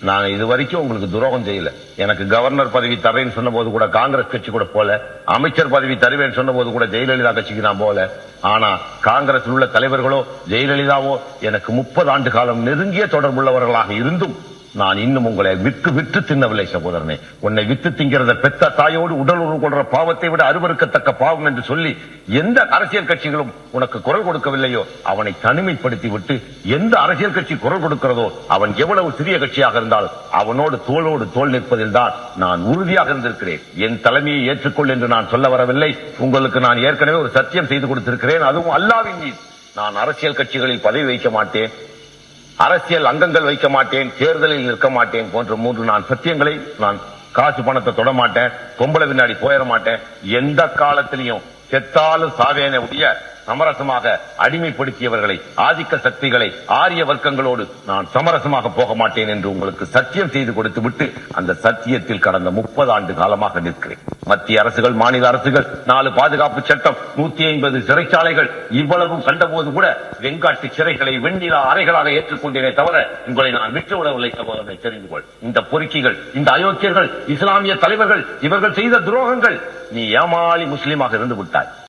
நான் இது வரைக்கும் உங்களுக்கு துரோகம் செய்யல. எனக்கு கவர்னர் பதவி தரேன்னு சொன்ன போது கூட காங்கிரஸ் கட்சி கூட போல, அமைச்சர் பதவி தருவேன்னு சொன்ன போது கூட ஜெயலலிதா கட்சிக்கு நான் போல. ஆனா காங்கிரஸ் உள்ள தலைவர்களோ ஜெயலலிதாவோ எனக்கு 30 ஆண்டு காலம் நெருங்கிய தொடர்புள்ளவர்களாக இருந்தும் நான் இன்னும் உங்களை விட்டு தின்னவில்லை சகோதரனே. உன்னை வித்து திங்கிறத பெத்த தாயோடு உடல் உறவு கொள்ற பாவத்தை விட அருவருக்கத்தக்க பாவம் என்று சொல்லி எந்த அரசியல் கட்சிகளும் உனக்கு குரல் கொடுக்கவில்லையோ அவனை தனிமைப்படுத்தி விட்டு எந்த அரசியல் கட்சி குரல் கொடுக்கிறதோ அவன் எவ்வளவு சிறிய கட்சியாக இருந்தால் அவனோடு தோளோடு தோள் நிற்பதில் தான் நான் உறுதியாக இருந்திருக்கிறேன். என் தலைமையை ஏற்றுக்கொள் என்று நான் சொல்ல வரவில்லை. உங்களுக்கு நான் ஏற்கனவே ஒரு சத்தியம் செய்து கொடுத்திருக்கிறேன். அதுவும் அல்லாஹ்வின் மீது. நான் அரசியல் கட்சிகளில் பதவி வைக்க மாட்டேன், அரசியல் அங்கங்கள் வைக்க மாட்டேன், தேர்தலில் நிற்க மாட்டேன் போன்ற 3 நான் சத்தியங்களை நான் காசு பணத்தை தொட மாட்டேன், பொம்பளை பின்னாடி போயிட மாட்டேன். எந்த காலத்திலையும் செத்தாலும் சாவேன உடைய சமரசமாக அடிமைப்படுத்தியவர்களை, ஆதிக்க சக்திகளை, ஆரிய வர்க்கங்களோடு நான் சமரசமாக போக மாட்டேன் என்று உங்களுக்கு சத்தியம் செய்து கொடுத்து விட்டு அந்த சத்தியத்தில் கடந்த 30 ஆண்டு காலமாக நிற்கிறேன். மத்திய அரசுகள், மாநில அரசுகள், 4 பாதுகாப்பு சட்டம், 150 சிறைச்சாலைகள் இவ்வளவும் கண்டபோது கூட வெங்காட்டு சிறைகளை வெண்ணிலா அறைகளாக ஏற்றுக்கொண்டேனே தவிர உங்களை நான் விட்டு விடவில்லை. சகோதரனை தெரிந்து கொள். இந்த பொறுக்கிகள், இந்த அயோக்கியர்கள், இஸ்லாமிய தலைவர்கள் இவர்கள் செய்த துரோகங்கள், நீ ஏமாளி முஸ்லீமாக இருந்து விட்டாய்.